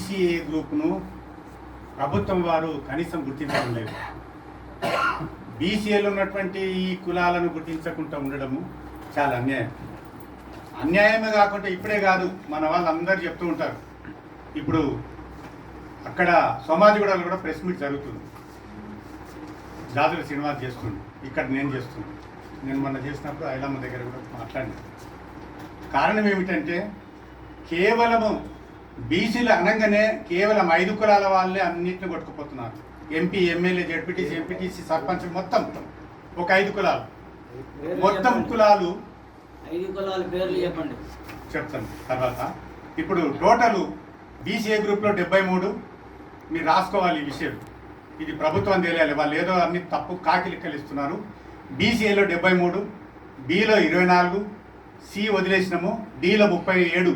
BCA గ్రూప్ను ప్రభుత్వం వారు కనీసం గుర్తించడం లేదు. బీసీఏలో ఉన్నటువంటి ఈ కులాలను గుర్తించకుండా ఉండడము చాలా అన్యాయం. అన్యాయమే కాకుండా ఇప్పుడే కాదు, మన వాళ్ళందరూ చెప్తూ ఉంటారు. ఇప్పుడు అక్కడ సోమాజిగూడలో కూడా ప్రెస్ మీట్ జరుగుతుంది. జాతుల శ్రీనివాస్ చేస్తుంది, ఇక్కడ నేను చేస్తున్నాను. నేను మొన్న చేసినప్పుడు ఐలమ్మ దగ్గర కూడా మాట్లాడినాను. కారణం ఏమిటంటే కేవలము బీసీలు అనగానే కేవలం 5 కులాల వాళ్ళే అన్నింటిని కొట్టుకుపోతున్నారు. MP, MLA, ZPTC, MPTC, sarpanch మొత్తం ఒక 5 కులాలు. మొత్తం కులాలు 5 కులాల పేర్లు చెప్పండి. చెప్తాను తర్వాత. ఇప్పుడు టోటల్ బీసీఏ గ్రూప్లో 73. మీరు రాసుకోవాలి ఈ విషయం. ఇది ప్రభుత్వం తెలియాలి. వాళ్ళు ఏదో అన్ని తప్పు కాకి లెక్కలు ఇస్తున్నారు. బీసీఏలో 73, బిలో 24, సి వదిలేసినాము, డిలో 37,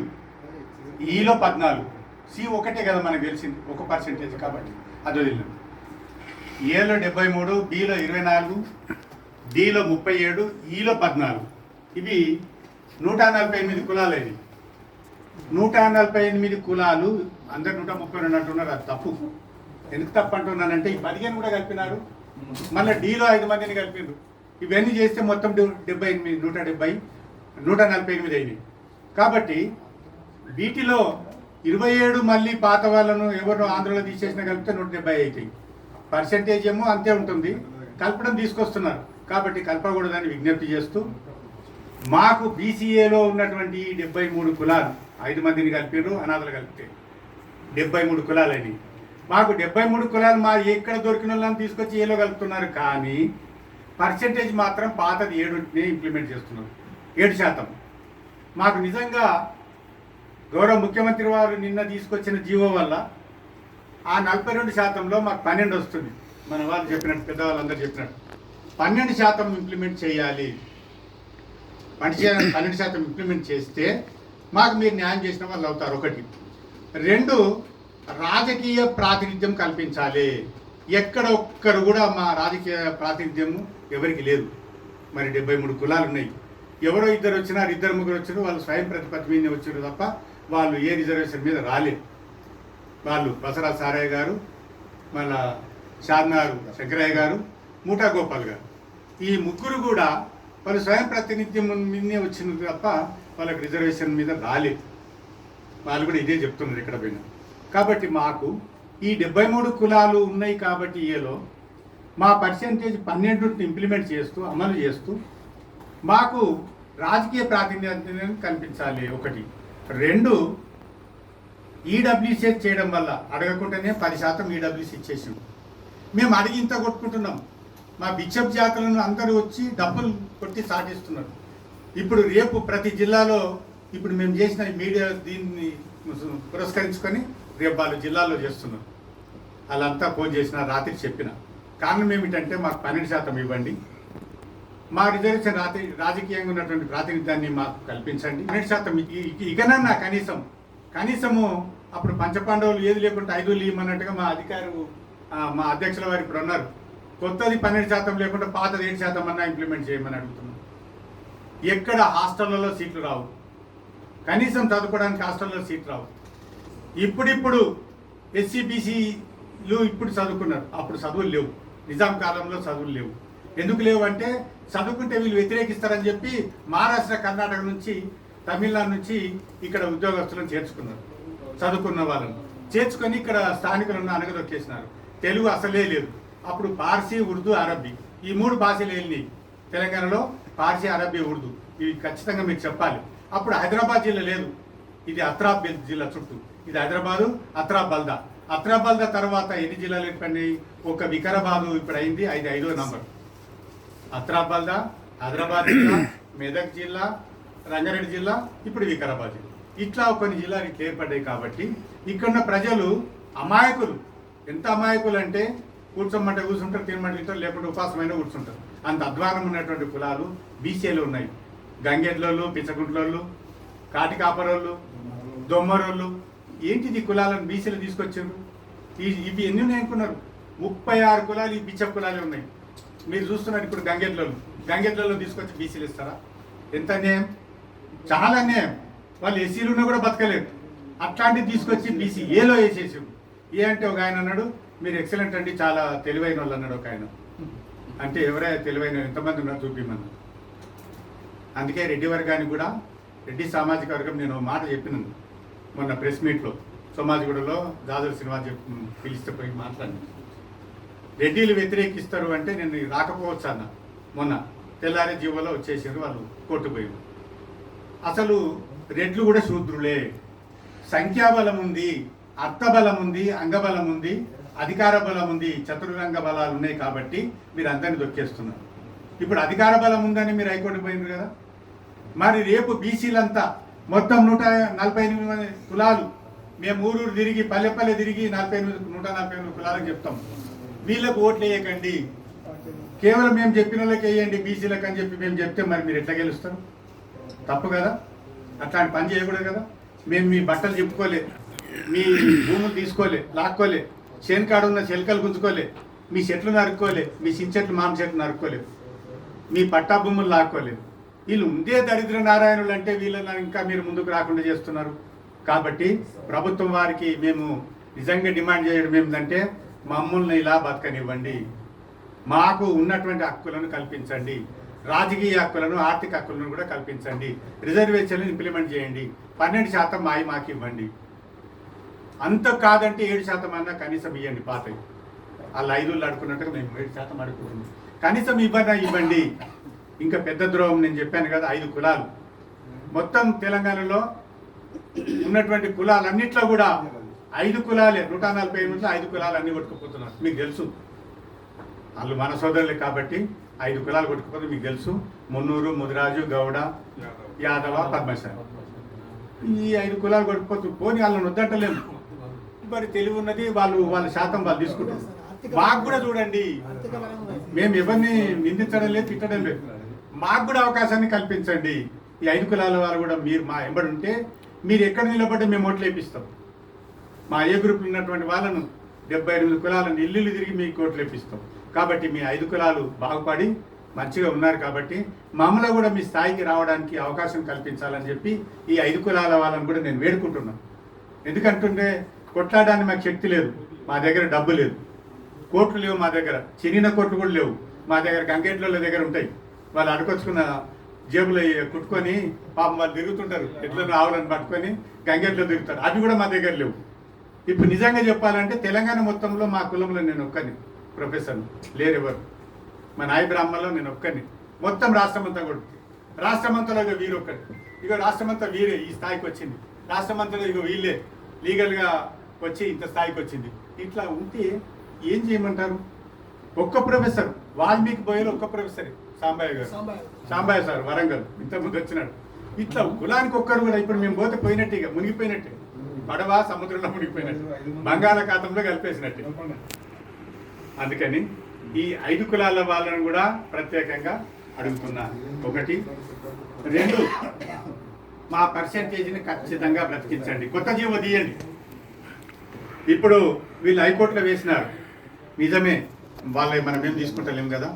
ఈలో 14. సి ఒకటే కదా మనకు తెలిసింది, 1% కాబట్టి అది వదిలినాము. ఏలో 73, బిలో 24, డిలో 37, ఈలో 14. ఇవి 148 కులాలు. ఇది 148 కులాలు. అందరు 132 అంటున్నారు. అది తప్పు. ఎందుకు తప్పు అంటున్నానంటే ఈ 15 కూడా కలిపినారు. మళ్ళీ డీలో 5 మందిని కలిపినారు. ఇవన్నీ చేస్తే మొత్తం 78, 170, 148 అయినాయి. కాబట్టి వీటిలో 27 మళ్ళీ పాత వాళ్ళను ఎవరు ఆంధ్రలో తీసేసిన కలిపితే 170 అవుతాయి. పర్సెంటేజ్ ఏమో అంతే ఉంటుంది, కలపడం తీసుకొస్తున్నారు. కాబట్టి కలపకూడదని విజ్ఞప్తి చేస్తూ, మాకు బీసీఏలో ఉన్నటువంటి 73 కులాలు 5 మందిని కలిపారు, అనాథలు కలిపితే 73 కులాలని. మాకు 73 కులాలు మా ఎక్కడ దొరికిన వాళ్ళని తీసుకొచ్చి ఏలో కలుపుతున్నారు. కానీ పర్సెంటేజ్ మాత్రం పాతది 7నే ఇంప్లిమెంట్ చేస్తున్నారు, 7%. మాకు నిజంగా గౌరవ ముఖ్యమంత్రి వారు నిన్న తీసుకొచ్చిన జీవో వల్ల ఆ 42%లో మాకు 12 వస్తుంది. మన వాళ్ళు చెప్పినట్టు, పెద్దవాళ్ళందరూ చెప్పినట్టు 12% ఇంప్లిమెంట్ చేయాలి. 12% ఇంప్లిమెంట్ చేస్తే మాకు మీరు న్యాయం చేసిన వాళ్ళు అవుతారు. 1. 2, రాజకీయ ప్రాతినిధ్యం కల్పించాలి. ఎక్కడ ఒక్కరు కూడా మా రాజకీయ ప్రాతినిధ్యం ఎవరికి లేదు. మరి 73 కులాలు ఉన్నాయి. ఎవరో 2 వచ్చినారు, 2, 3 వచ్చారు. వాళ్ళు స్వయం ప్రతిపత్తి మీద వచ్చారు తప్ప వాళ్ళు ఏ రిజర్వేషన్ మీద రాలేదు. వాళ్ళు బసరా సారయ్య గారు, మళ్ళా షాద్నారు శంకరయ్య గారు, మూటా గోపాల్ గారు, ఈ ముగ్గురు కూడా వాళ్ళు స్వయం ప్రాతినిధ్యం మీదనే వచ్చింది తప్ప వాళ్ళకి రిజర్వేషన్ మీద రాలేదు. వాళ్ళు కూడా ఇదే చెప్తున్నారు ఇక్కడ పోయినా. కాబట్టి మాకు ఈ 73 కులాలు ఉన్నాయి. కాబట్టి ఏలో మా పర్సెంటేజ్ 12 ఇంప్లిమెంట్ చేస్తూ, అమలు చేస్తూ మాకు రాజకీయ ప్రాతినిధ్యం కల్పించాలి. 1. 2, ఈడబ్ల్యూసీ చేయడం వల్ల అడగకుండానే 10% ఈడబ్ల్యూసీ ఇచ్చేసాం. మేము అడిగి ఇంత కొట్టుకుంటున్నాం. మా బిషప్ జాతులను అందరూ వచ్చి డబ్బులు కొట్టి సాటిస్తున్నారు. ఇప్పుడు రేపు ప్రతి జిల్లాలో ఇప్పుడు మేము చేసిన మీడియా దీన్ని పురస్కరించుకొని రేపు వాళ్ళు జిల్లాలో చేస్తున్నారు. వాళ్ళంతా ఫోన్ చేసిన, రాత్రి చెప్పిన. కారణం ఏమిటంటే మాకు 12% ఇవ్వండి, మా రిజర్వేషన్ రాజకీయంగా ఉన్నటువంటి ప్రాతినిధ్యాన్ని మాకు కల్పించండి. 12% ఇకనన్నా కనీసము అప్పుడు పంచపాండవులు ఏది లేకుండా 5 ఇవ్వమన్నట్టుగా మా మా అధ్యక్షుల వారు ఇప్పుడు ఉన్నారు. కొత్తది 12% లేకుండా పాతది 7% అన్నా ఇంప్లిమెంట్ చేయమని అడుగుతున్నాం. ఎక్కడ హాస్టళ్లలో సీట్లు రావు, కనీసం చదువుకోవడానికి హాస్టల్లో సీట్లు రావు. ఇప్పుడు ఎస్సీబీసీలు ఇప్పుడు చదువుకున్నారు, అప్పుడు చదువులు లేవు. నిజాం కాలంలో చదువులు లేవు. ఎందుకు లేవు అంటే చదువుకుంటే వీళ్ళు వ్యతిరేకిస్తారని చెప్పి మహారాష్ట్ర, కర్ణాటక నుంచి, తమిళనాడు నుంచి ఇక్కడ ఉద్యోగస్తులను చేర్చుకున్నారు. చదువుకున్న వాళ్ళను చేర్చుకొని ఇక్కడ స్థానికులను అనగదొక్కేసినారు. తెలుగు అసలే లేదు. అప్పుడు పార్సీ, ఉర్దూ, అరబ్బీ ఈ 3 భాషలు వెళ్ళినాయి తెలంగాణలో. పార్సీ, అరబ్బీ, ఉర్దూ ఇవి ఖచ్చితంగా మీరు చెప్పాలి. అప్పుడు హైదరాబాద్ జిల్లా లేదు. ఇది అత్రాబ్ జిల్లా చుట్టూ. ఇది హైదరాబాదు, అత్రాబ్ బల్దా. అత్రాబ్ బల్దా తర్వాత ఎన్ని జిల్లాలు ఏర్పడినాయి? ఒక వికారాబాదు ఇప్పుడు అయింది, 5వ నంబర్. అత్రాబ్ బల్దా, హైదరాబాద్ జిల్లా, మెదక్ జిల్లా, రంగారెడ్డి జిల్లా, ఇప్పుడు వికారాబాద్ జిల్లా. ఇట్లా కొన్ని జిల్లాలు ఇట్లా ఏర్పడ్డాయి. కాబట్టి ఇక్కడున్న ప్రజలు అమాయకులు. ఎంత అమాయకులు అంటే కూర్చోమంటే కూర్చుంటారు, తినమంటే తింటారు, లేకుంటే ఉపాసమైన కూర్చుంటారు. అంత అధ్వానం ఉన్నటువంటి కులాలు బీసీలు ఉన్నాయి. గంగెడ్లోళ్ళు, పిచ్చగుంట్లోళ్ళు, కాటికాపరోళ్ళు, దొమ్మరోళ్ళు. ఏంటిది కులాలను బీసీలు తీసుకొచ్చారు? ఇవి ఎన్ని ఉన్నాయి అనుకున్నారు? 36 కులాలు ఈ బిచ్చప్ కులాలే ఉన్నాయి. మీరు చూస్తున్నారు ఇప్పుడు గంగెడ్లలో తీసుకొచ్చి బీసీలు ఇస్తారా? ఎంత అన్యాయం, చాలా అన్యాయం. వాళ్ళు ఎస్సీలు ఉన్నా కూడా బతకలేరు. అట్లాంటివి తీసుకొచ్చి బీసీ ఏలో వేసేసి ఏ అంటే ఒక ఆయన అన్నాడు మీరు ఎక్సలెంట్ అండి చాలా తెలివైన వాళ్ళు అన్నాడు ఒక ఆయన. అంటే ఎవరైనా తెలివైన ఎంతమంది ఉన్నారు చూపిమన్నారు. అందుకే రెడ్డి వర్గానికి కూడా రెడ్డి సామాజిక వర్గం నేను ఒక మాట చెప్పినాను మొన్న ప్రెస్ మీట్లో సోమాజిగూడలో దాదర్ సినిమా పిలిస్తే పోయి మాట్లాడినాను. రెడ్డిలు వ్యతిరేకిస్తారు అంటే నేను రాకపోవచ్చు అన్న. మొన్న తెల్లారే జీవోలో వచ్చేసారు వాళ్ళు కోర్టు పోయి. అసలు రెడ్లు కూడా శూద్రులే. సంఖ్యాబలం ఉంది, అర్థబలం ఉంది, అంగబలం ఉంది, అధికార బలం ఉంది, చతుర్రంగ బలాలు ఉన్నాయి కాబట్టి మీరు అందరిని దొక్కేస్తున్నారు. ఇప్పుడు అధికార బలం ఉందని మీరు హైకోర్టు పోయినారు కదా. మరి రేపు బీసీలంతా మొత్తం 148 కులాలు మేము ఊరూరు తిరిగి పల్లె తిరిగి 148 కులాలకు చెప్తాం. వీళ్ళకు ఓట్లు వేయకండి, కేవలం మేము చెప్పిన వాళ్ళకి వేయండి బీసీలకు అని చెప్పి మేము చెప్తే మరి మీరు ఎట్లా గెలుస్తారు? తప్పు కదా. అట్లాంటి పని చేయకూడదు కదా. మేము మీ బట్టలు చెప్పుకోలే, మీ భూములు తీసుకోలే, లాక్కోలే, చేనుకాడు ఉన్న చెలకలు గుంజుకోలే, మీ చెట్లు నరుక్కోలే, మీ చించెట్లు మామ చెట్లు నరుక్కోలేదు, మీ పట్టా భూములు లాక్కోలేదు. వీళ్ళు ఉందే దరిద్ర నారాయణులు అంటే వీళ్ళని ఇంకా మీరు ముందుకు రాకుండా చేస్తున్నారు. కాబట్టి ప్రభుత్వం వారికి మేము నిజంగా డిమాండ్ చేయడం ఏమిటంటే మమ్మల్ని ఇలా బతకనివ్వండి, మాకు ఉన్నటువంటి హక్కులను కల్పించండి, రాజకీయ హక్కులను ఆర్థిక హక్కులను కూడా కల్పించండి, రిజర్వేషన్లు ఇంప్లిమెంట్ చేయండి, 12% మాకు ఇవ్వండి. అంత కాదంటే 7% అన్నా కనీసం ఇవ్వండి. పాతవి వాళ్ళు 5 అడుకున్నట్టుగా మేము 7% అడుగుతున్నాం. కనీసం ఇవ్వండి. ఇంకా పెద్ద ద్రోహం నేను చెప్పాను కదా, 5 కులాలు మొత్తం తెలంగాణలో ఉన్నటువంటి కులాలన్నిట్లో కూడా 5 కులాలే 148 5 కులాలు అన్ని కొట్టుకుపోతున్నారు. మీకు తెలుసు, వాళ్ళు మన సోదరులే కాబట్టి 5 కులాలు కొట్టుకుపోతే మీకు తెలుసు. మున్నూరు, ముదిరాజు, గౌడ, యాదవ, పద్మశాలి, ఈ 5 కులాలు కొట్టుకుపోతూ పోనీ వాళ్ళని వద్దంటలేము. మరి తెలివి ఉన్నది, వాళ్ళ శాతం వాళ్ళు తీసుకుంటారు. మాకు కూడా చూడండి, మేము ఎవరిని నిందించడం లేదు, తిట్టడం లేదు, మాకు కూడా అవకాశాన్ని కల్పించండి. ఈ 5 కులాల వారు కూడా మీరు మా ఎంబడి ఉంటే మీరు ఎక్కడ నిలబడ్డా మేము ఓట్లు వేపిస్తాం. మా ఏ గ్రూప్లో ఉన్నటువంటి వాళ్ళను 78 కులాలను ఇల్లు తిరిగి మీకు ఓట్లు వేపిస్తాం. కాబట్టి మీ 5 కులాలు బాగుపడి మంచిగా ఉన్నారు కాబట్టి మమ్మల్ని కూడా మీ స్థాయికి రావడానికి అవకాశం కల్పించాలని చెప్పి ఈ 5 కులాల వాళ్ళని కూడా నేను వేడుకుంటున్నాను. ఎందుకంటుంటే కొట్లాడడానికి మాకు శక్తి లేదు, మా దగ్గర డబ్బు లేదు, కోట్లు లేవు, మా దగ్గర చిన్న కోట్లు కూడా లేవు. మా దగ్గర గంగేట్ల దగ్గర ఉంటాయి, వాళ్ళు అడుకొచ్చుకున్న జేబులు కుట్టుకొని పాపం వాళ్ళు తిరుగుతుంటారు, ఎట్లను ఆవులను పట్టుకొని గంగేట్లో తిరుగుతారు. అవి కూడా మా దగ్గర లేవు. ఇప్పుడు నిజంగా చెప్పాలంటే తెలంగాణ మొత్తంలో మా కులంలో నేను ఒక్కని ప్రొఫెసర్, లేరు ఎవరు. మా నాయ బ్రాహ్మణలో నేను ఒక్కని, మొత్తం రాష్ట్రమంతా కూడా. రాష్ట్రమంతలో ఇక వీరు ఒక్కటి, ఇక రాష్ట్రమంతా వీరే ఈ స్థాయికి వచ్చింది. రాష్ట్రమంతలో ఇక వీళ్ళే లీగల్గా వచ్చి ఇంత స్థాయికి వచ్చింది. ఇట్లా ఉంటే ఏం చేయమంటారు? ఒక్క ప్రొఫెసర్ వాల్మీకి బోయలో ఒక్క ప్రొఫెసరే సాంబయ్య గారు, సాంబయ్య సార్ వరంగల్ ఇంతకుముందు వచ్చినాడు. ఇట్లా కులానికి ఒక్కరు కూడా ఇప్పుడు మేము పోతే పోయినట్టే, ఇక మునిగిపోయినట్టే, పడవ సముద్రంలో మునిగిపోయినట్టు, బంగాళాఖాతంలో కలిపేసినట్టే. అందుకని ఈ 5 కులాల వాళ్ళను కూడా ప్రత్యేకంగా అడుగుతున్నా. 1, 2 మా పర్సెంటేజ్ని ఖచ్చితంగా బ్రతికించండి, కొత్త జీవో తీయండి. ఇప్పుడు వీళ్ళు హైకోర్టులో వేసినారు, నిజమే, వాళ్ళే మనం ఏం తీసుకుంటలేము కదా.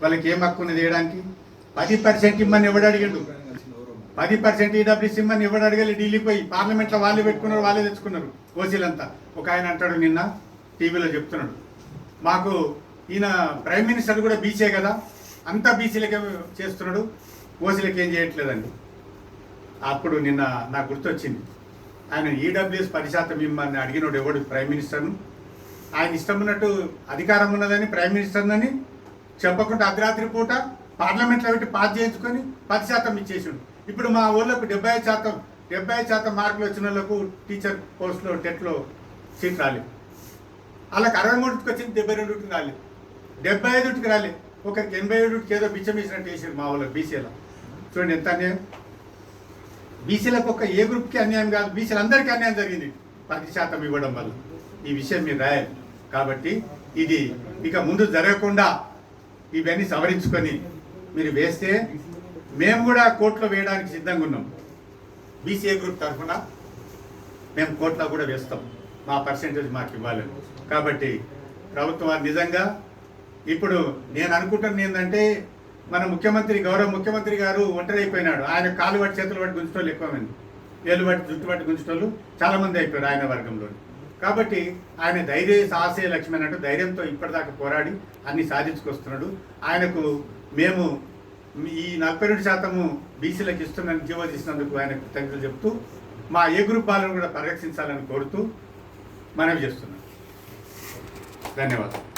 వాళ్ళకి ఏం హక్కు ఉన్నది వేయడానికి? 10% ఇమ్మని ఎవడు అడిగాడు? 10% ఈడబ్ల్యూసీ ఇమ్మని ఎవడు అడగాలి? ఢిల్లీకి పోయి పార్లమెంట్లో వాళ్ళే పెట్టుకున్నారు, వాళ్ళే తెచ్చుకున్నారు ఓసీలంతా. ఒక ఆయన అంటాడు, నిన్న టీవీలో చెప్తున్నాడు, మాకు ఈయన ప్రైమ్ మినిస్టర్ కూడా బీసీ కదా, అంతా బీసీలకే చేస్తున్నాడు, ఓసీలకి ఏం చేయట్లేదండి. అప్పుడు నిన్న నాకు గుర్తొచ్చింది, ఆయన ఈడబ్ల్యూఎస్ 10% ఇమ్మని అడిగినోడు ఎవడు? ప్రైమ్ మినిస్టర్ను. ఆయన ఇష్టం ఉన్నట్టు అధికారం ఉన్నదని ప్రైమ్ మినిస్టర్నని చెప్పకుండా అర్ధరాత్రి పూట పార్లమెంట్లో పెట్టి పాస్ చేయించుకొని 10% ఇచ్చేసిండు. ఇప్పుడు మా ఊళ్ళకు 75% మార్కులు వచ్చిన వాళ్ళకు టీచర్ పోస్టులో టెట్లో సీట్ రాలేదు. వాళ్ళకి 63కి వచ్చింది, 72కి రాలేదు, 75కి రాలేదు, ఒకరికి 87కి ఏదో బిచ్చం ఇచ్చినట్టు వేసారు మా ఊళ్ళకి బీసీలో. చూడండి ఎంత అన్యాయం. బీసీలకు ఒక ఏ గ్రూప్కి అన్యాయం కాదు, బీసీలందరికీ అన్యాయం జరిగింది 10% ఇవ్వడం వల్ల. ఈ విషయం మీరు రాయాలి. కాబట్టి ఇది ఇక ముందు జరగకుండా ఇవన్నీ సవరించుకొని మీరు వేస్తే మేము కూడా కోర్టులో వేయడానికి సిద్ధంగా ఉన్నాం. బీసీఏ గ్రూప్ తరఫున మేము కోర్టులో కూడా వేస్తాం, మా పర్సెంటేజ్ మాకు ఇవ్వాలని. కాబట్టి ప్రభుత్వం నిజంగా ఇప్పుడు నేను అనుకుంటున్నాను ఏంటంటే, మన ముఖ్యమంత్రి గౌరవ ముఖ్యమంత్రి గారు ఒంటరి అయిపోయినాడు. ఆయన కాలు పట్టి చేతులు పట్టి గుంజుకోవాలి ఎక్కువ మంది. ఏళ్ళు బట్టి జుట్టు పట్టి గుంజేటోళ్ళు చాలామంది అయిపోయారు ఆయన వర్గంలో. కాబట్టి ఆయన ధైర్య సాహసే లక్ష్మి అన్నట్టు ధైర్యంతో ఇప్పటిదాకా పోరాడి అన్ని సాధించుకొస్తున్నాడు. ఆయనకు మేము ఈ 42% బీసీలకు ఇస్తున్నాను జీవో తీసినందుకు ఆయన కృతజ్ఞతలు చెప్తూ మా ఏ గ్రూప్ వాళ్ళను కూడా పరిరక్షించాలని కోరుతూ మనవి చేస్తున్నాం. ధన్యవాదాలు.